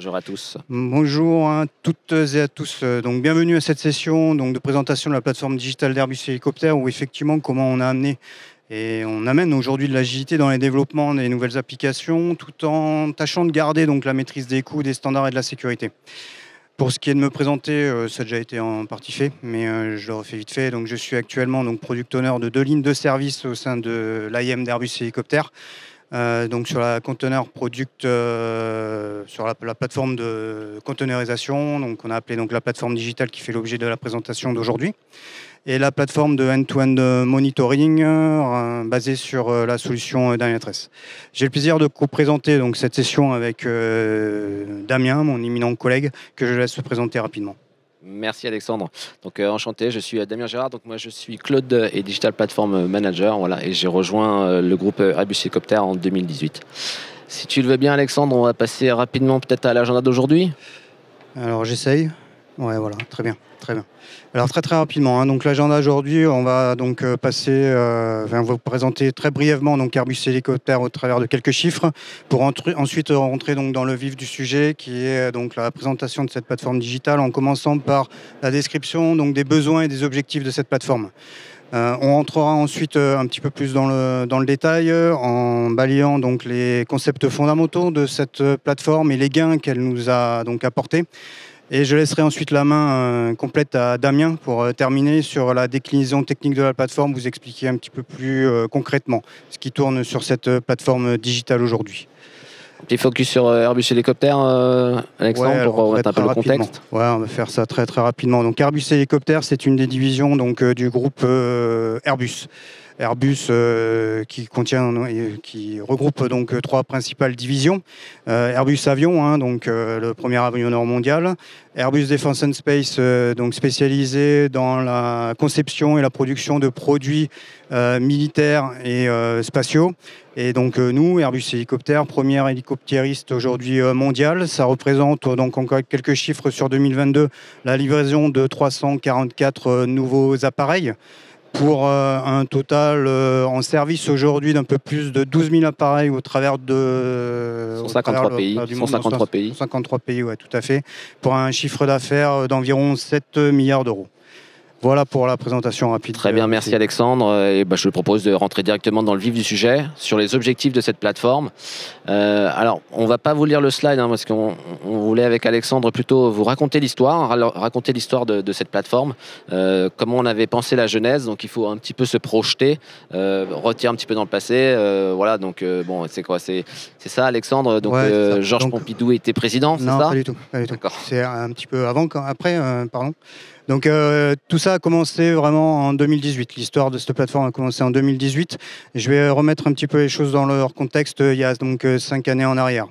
Bonjour à tous. Bonjour à toutes et à tous. Donc bienvenue à cette session de présentation de la plateforme digitale d'Airbus Hélicoptère où effectivement comment on a amené et on amène aujourd'hui de l'agilité dans les développements des nouvelles applications tout en tâchant de garder donc la maîtrise des coûts, des standards et de la sécurité. Pour ce qui est de me présenter, ça a déjà été en partie fait, mais je le refais vite fait. Donc je suis actuellement product owner de 2 lignes de service au sein de l'IM d'Airbus Hélicoptère. Donc sur la container product, sur la plateforme de containerisation, donc on a appelé donc la plateforme digitale qui fait l'objet de la présentation d'aujourd'hui, et la plateforme de end-to-end monitoring basée sur la solution Dynatrace. J'ai le plaisir de co-présenter donc cette session avec Damien, mon éminent collègue, que je laisse se présenter rapidement. Merci Alexandre. Donc enchanté, je suis Damien Gérard. Donc moi je suis Cloud et Digital Platform Manager, voilà, et j'ai rejoint le groupe Airbus Hélicoptère en 2018. Si tu le veux bien Alexandre, on va passer rapidement peut-être à l'agenda d'aujourd'hui. Alors j'essaye. Ouais, voilà, très bien, très bien. Alors très rapidement, donc l'agenda aujourd'hui, on va donc passer, on va vous présenter très brièvement donc Airbus Hélicoptère au travers de quelques chiffres, pour ensuite rentrer donc dans le vif du sujet, qui est donc la présentation de cette plateforme digitale, en commençant par la description donc des besoins et des objectifs de cette plateforme. On rentrera ensuite un petit peu plus dans le détail en balayant donc les concepts fondamentaux de cette plateforme et les gains qu'elle nous a donc apportés. Et je laisserai ensuite la main complète à Damien pour terminer sur la déclinaison technique de la plateforme, vous expliquer un petit peu plus concrètement ce qui tourne sur cette plateforme digitale aujourd'hui. Petit focus sur Airbus Hélicoptère, Alexandre, Ouais, pour remettre un peu le contexte. Ouais, on va faire ça très rapidement. Donc Airbus Hélicoptère, c'est une des divisions du groupe Airbus. Airbus qui regroupe donc 3 principales divisions. Airbus Avion, donc le premier avionneur mondial. Airbus Defence and Space, donc spécialisé dans la conception et la production de produits militaires et spatiaux. Et donc nous, Airbus Hélicoptère, premier hélicoptériste aujourd'hui mondial, ça représente donc encore quelques chiffres sur 2022, la livraison de 344 nouveaux appareils, pour un total en service aujourd'hui d'un peu plus de 12 000 appareils au travers de 153 pays. 153 pays. 153 pays, ouais, tout à fait, pour un chiffre d'affaires d'environ 7 milliards d'euros. Voilà pour la présentation rapide. Très bien, merci Alexandre. Et je te propose de rentrer directement dans le vif du sujet, sur les objectifs de cette plateforme. Alors, on ne va pas vous lire le slide, parce qu'on voulait avec Alexandre plutôt vous raconter l'histoire, de cette plateforme, comment on avait pensé la genèse. Donc, il faut un petit peu se projeter, retirer un petit peu dans le passé. Voilà, donc bon, c'est quoi? C'est ça, Alexandre. Donc, ouais, Georges Pompidou était président, c'est ça? Non, pas du tout. C'est un petit peu avant, après, pardon. Donc tout ça a commencé vraiment en 2018. L'histoire de cette plateforme a commencé en 2018. Et je vais remettre un petit peu les choses dans leur contexte. Il y a donc 5 années en arrière.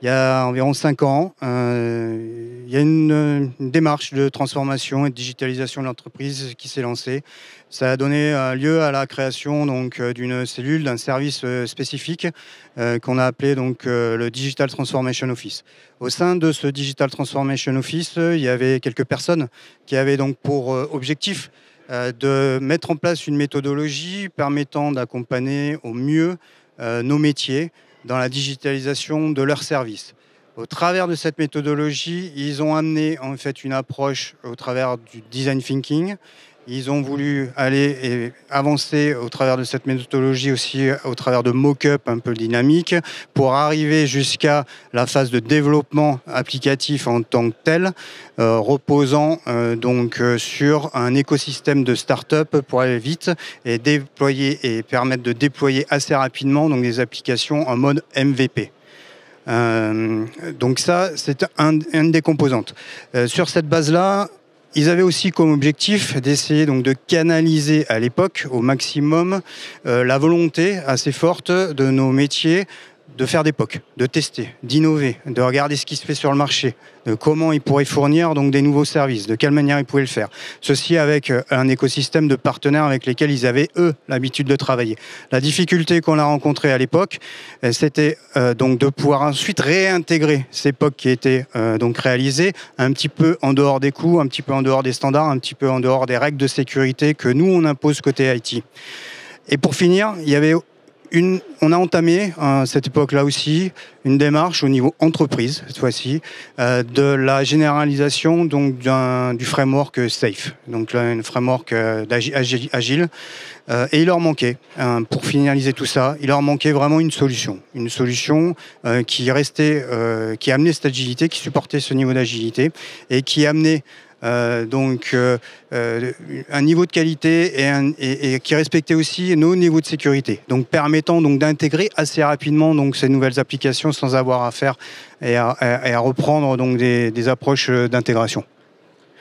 Il y a environ 5 ans, il y a une démarche de transformation et de digitalisation de l'entreprise qui s'est lancée. Ça a donné lieu à la création d'une cellule, d'un service spécifique qu'on a appelé le Digital Transformation Office. Au sein de ce Digital Transformation Office, il y avait quelques personnes qui avaient donc pour objectif de mettre en place une méthodologie permettant d'accompagner au mieux nos métiers dans la digitalisation de leurs services. Au travers de cette méthodologie, ils ont amené en fait une approche au travers du design thinking. Ils ont voulu aller et avancer au travers de cette méthodologie aussi au travers de mock-up un peu dynamiques pour arriver jusqu'à la phase de développement applicatif en tant que tel, reposant sur un écosystème de start-up pour aller vite et déployer et permettre de déployer assez rapidement des applications en mode MVP. Donc ça, c'est une des composantes. Sur cette base-là, ils avaient aussi comme objectif d'essayer de canaliser à l'époque au maximum la volonté assez forte de nos métiers de faire des POC, de tester, d'innover, de regarder ce qui se fait sur le marché, de comment ils pourraient fournir des nouveaux services, de quelle manière ils pouvaient le faire. Ceci avec un écosystème de partenaires avec lesquels ils avaient, eux, l'habitude de travailler. La difficulté qu'on a rencontrée à l'époque, c'était de pouvoir ensuite réintégrer ces POC qui étaient réalisés un petit peu en dehors des coûts, un petit peu en dehors des standards, un petit peu en dehors des règles de sécurité que nous, on impose côté IT. Et pour finir, il y avait on a entamé à cette époque-là aussi une démarche au niveau entreprise, cette fois-ci, de la généralisation donc, du framework SAFe, donc là, un framework agile. Et il leur manquait, pour finaliser tout ça, il leur manquait vraiment une solution qui restait, qui amenait cette agilité, qui supportait ce niveau d'agilité et qui amenait un niveau de qualité et qui respectait aussi nos niveaux de sécurité, donc permettant donc d'intégrer assez rapidement donc ces nouvelles applications sans avoir à faire et à reprendre donc des approches d'intégration.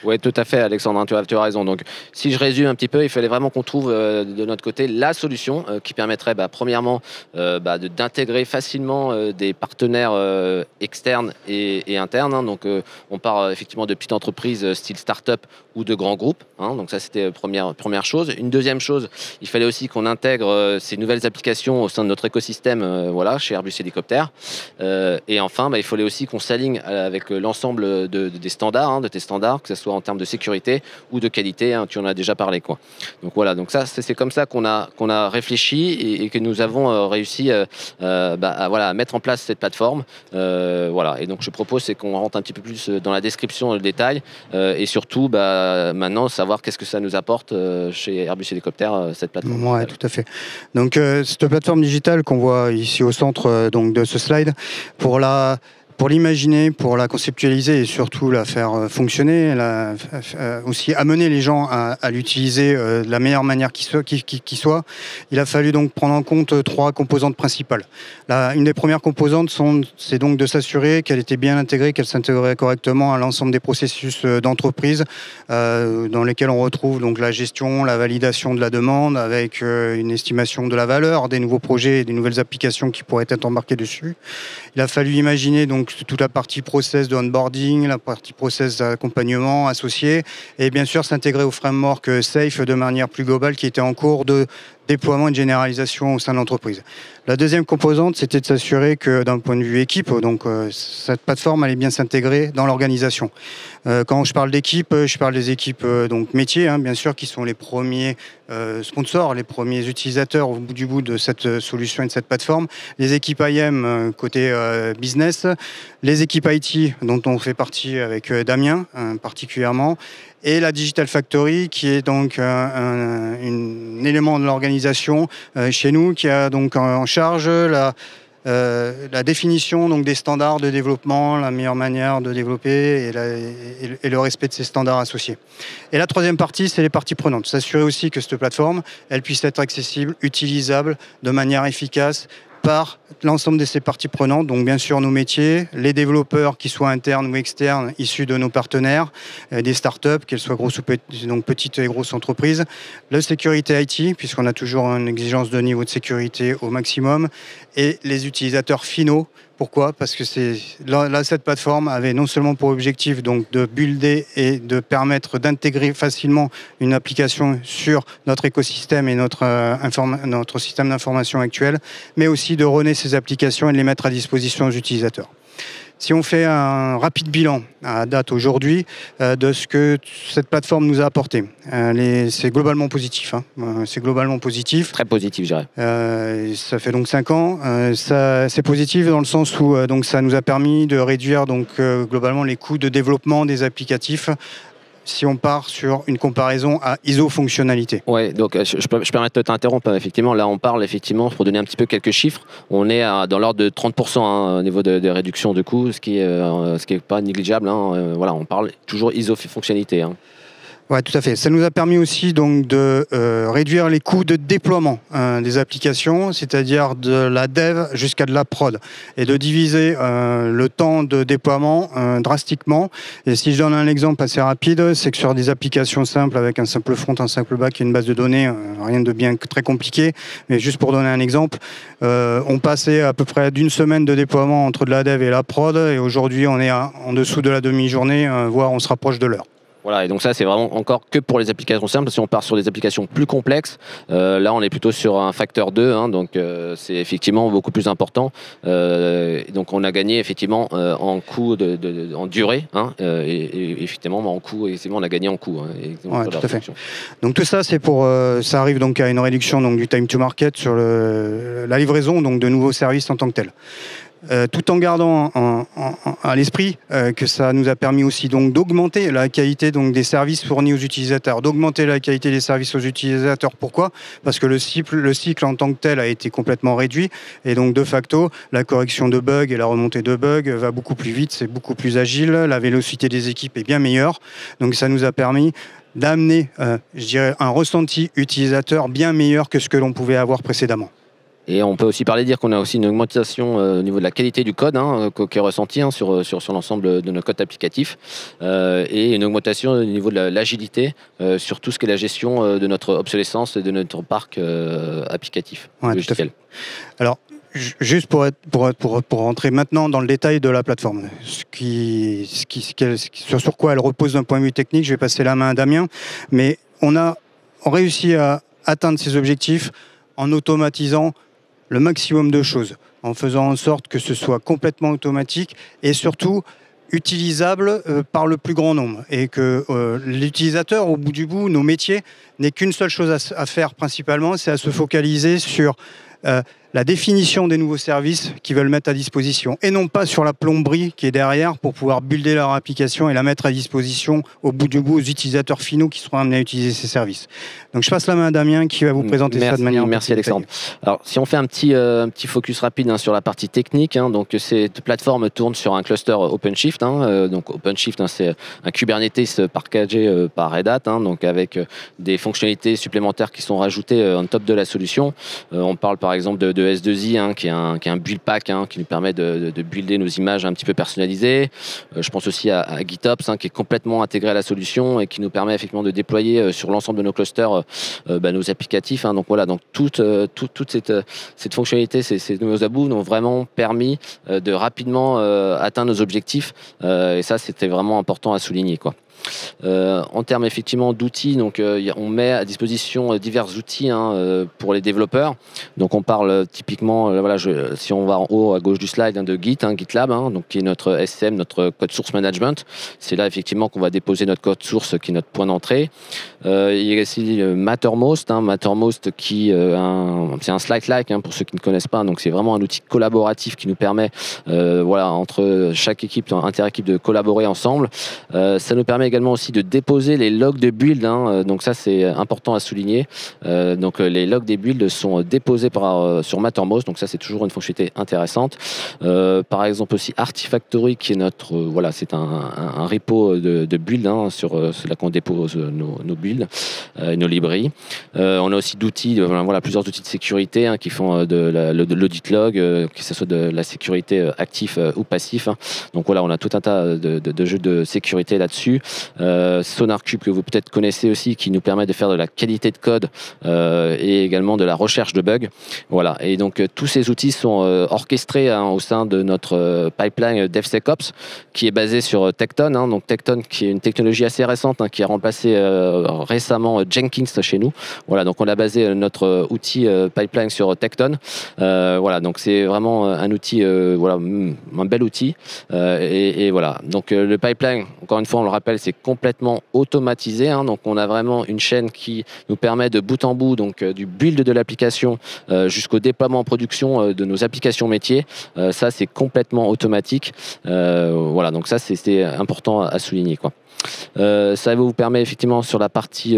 Oui, tout à fait, Alexandre, tu as raison. Donc, si je résume un petit peu, il fallait vraiment qu'on trouve de notre côté la solution qui permettrait, premièrement, d'intégrer facilement des partenaires externes et internes. Donc, on part effectivement de petites entreprises style start-up ou de grands groupes. Donc, ça, c'était première chose. Une deuxième chose, il fallait aussi qu'on intègre ces nouvelles applications au sein de notre écosystème chez Airbus Hélicoptère. Et enfin, il fallait aussi qu'on s'aligne avec l'ensemble des standards, de tes standards, que ce soit en termes de sécurité ou de qualité, tu en as déjà parlé, quoi. Donc voilà, donc ça c'est comme ça qu'on a réfléchi et que nous avons réussi à mettre en place cette plateforme. Voilà, et donc je propose c'est qu'on rentre un petit peu plus dans la description, le détail, et surtout maintenant savoir qu'est-ce que ça nous apporte chez Airbus Hélicoptère, cette plateforme. Ouais, tout à fait. Donc cette plateforme digitale qu'on voit ici au centre donc de ce slide, pour l'imaginer, pour la conceptualiser et surtout la faire fonctionner, aussi amener les gens à l'utiliser de la meilleure manière qui soit, il a fallu donc prendre en compte 3 composantes principales. Une des premières composantes, c'est donc de s'assurer qu'elle était bien intégrée, qu'elle s'intégrait correctement à l'ensemble des processus d'entreprise dans lesquels on retrouve donc la gestion, la validation de la demande avec une estimation de la valeur des nouveaux projets et des nouvelles applications qui pourraient être embarquées dessus. Il a fallu imaginer donc toute la partie process de onboarding, la partie process d'accompagnement associé, et bien sûr s'intégrer au framework SAFe de manière plus globale qui était en cours de déploiement et de généralisation au sein de l'entreprise. La deuxième composante, c'était de s'assurer que d'un point de vue équipe, donc cette plateforme allait bien s'intégrer dans l'organisation. Quand je parle d'équipe, je parle des équipes donc métiers, bien sûr, qui sont les premiers sponsors, les premiers utilisateurs au bout du bout de cette solution et de cette plateforme, les équipes IM côté business, les équipes IT dont on fait partie avec Damien particulièrement, et la Digital Factory qui est donc un élément de l'organisation chez nous qui a donc en charge la définition donc, des standards de développement, la meilleure manière de développer et le respect de ces standards associés. Et la troisième partie, c'est les parties prenantes. S'assurer aussi que cette plateforme, elle puisse être accessible, utilisable de manière efficace par l'ensemble de ces parties prenantes, donc bien sûr nos métiers, les développeurs qui soient internes ou externes issus de nos partenaires, des startups, qu'elles soient grosses ou petites et grosses entreprises, la sécurité IT, puisqu'on a toujours une exigence de niveau de sécurité au maximum, et les utilisateurs finaux. Pourquoi ? Parce que cette plateforme avait non seulement pour objectif donc, de builder et de permettre d'intégrer facilement une application sur notre écosystème et notre système d'information actuel, mais aussi de runner ces applications et de les mettre à disposition aux utilisateurs. Si on fait un rapide bilan à date aujourd'hui de ce que cette plateforme nous a apporté, c'est globalement positif. C'est globalement positif. Très positif, je dirais. Ça fait donc 5 ans. C'est positif dans le sens où donc, ça nous a permis de réduire donc, globalement les coûts de développement des applicatifs. Si on part sur une comparaison à iso-fonctionnalité. Oui, donc je permets de t'interrompre. Effectivement, là, on parle, effectivement, pour donner un petit peu quelques chiffres, on est dans l'ordre de 30% au niveau de réduction de coûts, ce qui est pas négligeable. Voilà, on parle toujours iso-fonctionnalité. Oui, tout à fait. Ça nous a permis aussi donc de réduire les coûts de déploiement des applications, c'est-à-dire de la dev jusqu'à de la prod, et de diviser le temps de déploiement drastiquement. Et si je donne un exemple assez rapide, c'est que sur des applications simples avec un simple front, un simple back et une base de données, rien de bien très compliqué, mais juste pour donner un exemple, on passait à peu près d'une semaine de déploiement entre de la dev et la prod, et aujourd'hui on est en dessous de la demi-journée, voire on se rapproche de l'heure. Voilà, et donc ça, c'est vraiment encore que pour les applications simples. Si on part sur des applications plus complexes, là, on est plutôt sur un facteur 2, hein, donc c'est effectivement beaucoup plus important. Donc on a gagné effectivement en coût, en durée, hein, et effectivement en coût, on a gagné en coût. Hein, ouais, tout à fait. Donc tout ça, c'est pour, ça arrive donc à une réduction donc, du time to market sur la livraison donc, de nouveaux services en tant que tel. Tout en gardant à l'esprit que ça nous a permis aussi donc d'augmenter la qualité donc des services fournis aux utilisateurs, d'augmenter la qualité des services aux utilisateurs. Pourquoi ? Parce que le cycle en tant que tel a été complètement réduit et donc de facto la correction de bugs et la remontée de bugs va beaucoup plus vite, c'est beaucoup plus agile, la vélocité des équipes est bien meilleure. Donc ça nous a permis d'amener, je dirais, un ressenti utilisateur bien meilleur que ce que l'on pouvait avoir précédemment. Et on peut aussi dire qu'on a aussi une augmentation au niveau de la qualité du code, hein, qui est ressentie hein, sur l'ensemble de nos codes applicatifs, et une augmentation au niveau de l'agilité sur tout ce qui est la gestion de notre obsolescence et de notre parc applicatif logiciel. Alors, juste pour rentrer maintenant dans le détail de la plateforme, sur quoi elle repose d'un point de vue technique, je vais passer la main à Damien, mais on a réussi à atteindre ces objectifs en automatisant le maximum de choses, en faisant en sorte que ce soit complètement automatique et surtout utilisable par le plus grand nombre. Et que l'utilisateur, au bout du bout, nos métiers, n'aient qu'une seule chose à faire principalement, c'est à se focaliser sur la définition des nouveaux services qu'ils veulent mettre à disposition et non pas sur la plomberie qui est derrière pour pouvoir builder leur application et la mettre à disposition au bout du bout aux utilisateurs finaux qui seront amenés à utiliser ces services. Donc je passe la main à Damien qui va vous présenter ça de manière... Merci Alexandre. Alors si on fait un petit focus rapide hein, sur la partie technique, hein, donc cette plateforme tourne sur un cluster OpenShift. Hein, donc OpenShift, hein, c'est un Kubernetes packagé par Red Hat, hein, donc avec des fonctionnalités supplémentaires qui sont rajoutées en top de la solution. On parle par exemple de S2I, hein, qui est un build pack hein, qui nous permet de builder nos images un petit peu personnalisées. Je pense aussi à GitOps, hein, qui est complètement intégré à la solution et qui nous permet effectivement de déployer sur l'ensemble de nos clusters nos applicatifs. Hein. Donc voilà, donc toute cette fonctionnalité, ces nouveaux abouts nous ont vraiment permis de rapidement atteindre nos objectifs. Et ça, c'était vraiment important à souligner, quoi. En termes effectivement d'outils, donc on met à disposition divers outils hein, pour les développeurs. Donc on parle typiquement, voilà, si on va en haut à gauche du slide, hein, de Git, hein, GitLab, hein, donc qui est notre SCM, notre code source management. C'est là effectivement qu'on va déposer notre code source, qui est notre point d'entrée. Il y a aussi Mattermost, hein, Mattermost qui c'est un Slack-like hein, pour ceux qui ne connaissent pas. Donc c'est vraiment un outil collaboratif qui nous permet, voilà, entre chaque équipe, inter-équipe, de collaborer ensemble. Ça nous permet également aussi de déposer les logs de build, hein, donc ça c'est important à souligner. Donc les logs des builds sont déposés sur Mattermost, donc ça c'est toujours une fonctionnalité intéressante. Par exemple aussi Artifactory, qui est notre voilà, c'est un repo de build hein, c'est là qu'on dépose nos builds, nos librairies. On a aussi d'outils, voilà, plusieurs outils de sécurité hein, qui font de l'audit log, que ce soit de la sécurité actif ou passif. Hein. Donc voilà, on a tout un tas de jeux de sécurité là-dessus. SonarQube, que vous peut-être connaissez aussi, qui nous permet de faire de la qualité de code et également de la recherche de bugs. Voilà. Et donc tous ces outils sont orchestrés hein, au sein de notre pipeline DevSecOps, qui est basé sur Tekton. Hein. Donc Tekton, qui est une technologie assez récente, hein, qui a remplacé récemment Jenkins chez nous. Voilà. Donc on a basé notre outil pipeline sur Tekton. Voilà. Donc c'est vraiment un outil, voilà, un bel outil. Et voilà. Donc le pipeline, encore une fois, on le rappelle, c'est complètement automatisé. Hein. Donc on a vraiment une chaîne qui nous permet de bout en bout, donc du build de l'application jusqu'au déploiement en production de nos applications métiers. Ça, c'est complètement automatique. Voilà, donc ça, c'est important à souligner, quoi. Ça vous permet effectivement sur la partie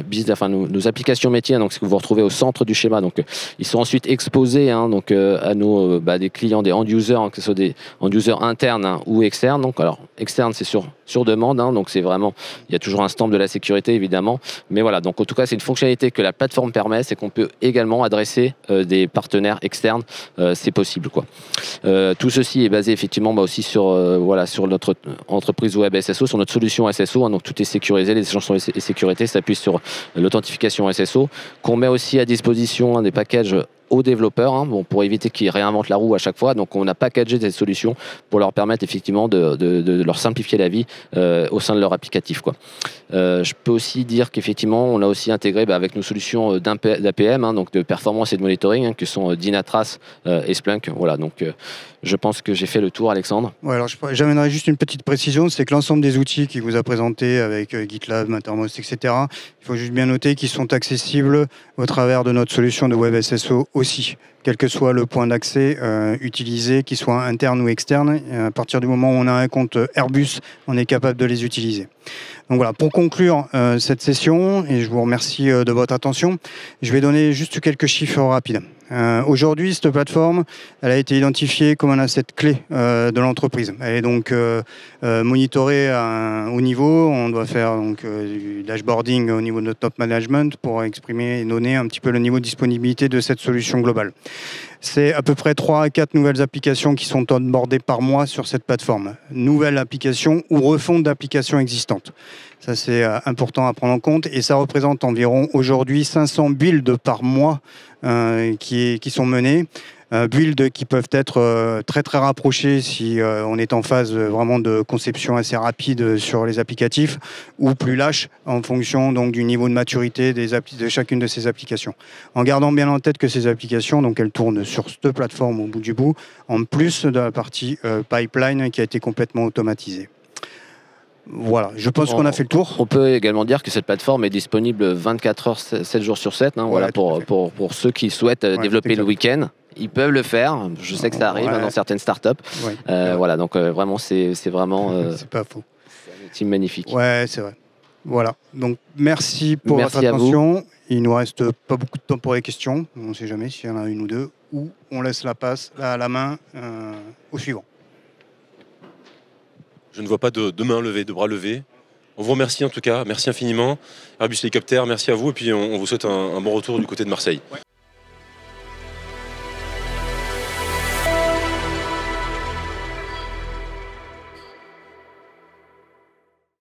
business, enfin nos applications métiers, hein, donc ce que vous retrouvez au centre du schéma. Donc ils sont ensuite exposés hein, donc à nos des clients, des end-users, hein, que ce soit des end-users internes hein, ou externes. Donc alors externe, c'est sur demande, hein, donc c'est vraiment, il y a toujours un stamp de la sécurité évidemment, mais voilà, donc en tout cas c'est une fonctionnalité que la plateforme permet, c'est qu'on peut également adresser des partenaires externes, c'est possible, quoi. Tout ceci est basé effectivement aussi sur voilà, sur notre entreprise web SSO, sur notre solution SSO, hein, donc tout est sécurisé, les échanges et sécurité s'appuient sur l'authentification SSO, qu'on met aussi à disposition hein, des packages aux développeurs, hein, bon, pour éviter qu'ils réinventent la roue à chaque fois. Donc on a packagé des solutions pour leur permettre effectivement de leur simplifier la vie au sein de leur applicatif, quoi. Je peux aussi dire qu'effectivement on a aussi intégré avec nos solutions d'APM, hein, donc de performance et de monitoring, hein, que sont Dynatrace et Splunk. Voilà, donc je pense que j'ai fait le tour, Alexandre. Ouais, alors j'amènerai juste une petite précision, c'est que l'ensemble des outils qu'il vous a présentés avec GitLab, Mattermost, etc., il faut juste bien noter qu'ils sont accessibles au travers de notre solution de Web SSO aussi, quel que soit le point d'accès utilisé, qu'il soit interne ou externe. À partir du moment où on a un compte Airbus, on est capable de les utiliser. Donc voilà, pour conclure cette session, et je vous remercie de votre attention, je vais donner juste quelques chiffres rapides. Aujourd'hui, cette plateforme, elle a été identifiée comme un asset clé de l'entreprise. Elle est donc monitorée à un haut niveau. On doit faire donc, du dashboarding au niveau de notre top management pour exprimer et donner un petit peu le niveau de disponibilité de cette solution globale. C'est à peu près 3 à 4 nouvelles applications qui sont onboardées par mois sur cette plateforme. Nouvelles applications ou refonte d'applications existantes. Ça, c'est important à prendre en compte. Et ça représente environ aujourd'hui 500 builds par mois qui sont menés. Builds qui peuvent être très très rapprochés si on est en phase vraiment de conception assez rapide sur les applicatifs, ou plus lâches en fonction donc du niveau de maturité de chacune de ces applications. En gardant bien en tête que ces applications, donc elles tournent sur cette plateforme au bout du bout, en plus de la partie pipeline qui a été complètement automatisée. Voilà, je pense qu'on a fait le tour. On peut également dire que cette plateforme est disponible 24 heures, 7 jours sur 7, hein, voilà, pour ceux qui souhaitent développer le week-end. Ils peuvent le faire. Je sais que ça arrive dans certaines startups. Voilà, donc vraiment, c'est vraiment. C'est pas faux. C'est un outil magnifique. Ouais, c'est vrai. Voilà. Donc merci pour votre attention. Il nous reste pas beaucoup de temps pour les questions. On ne sait jamais s'il y en a une ou deux. Ou on laisse la main au suivant. Je ne vois pas de main levée, de bras levés. On vous remercie en tout cas. Merci infiniment. Airbus Hélicoptère, merci à vous. Et puis on vous souhaite un bon retour du côté de Marseille.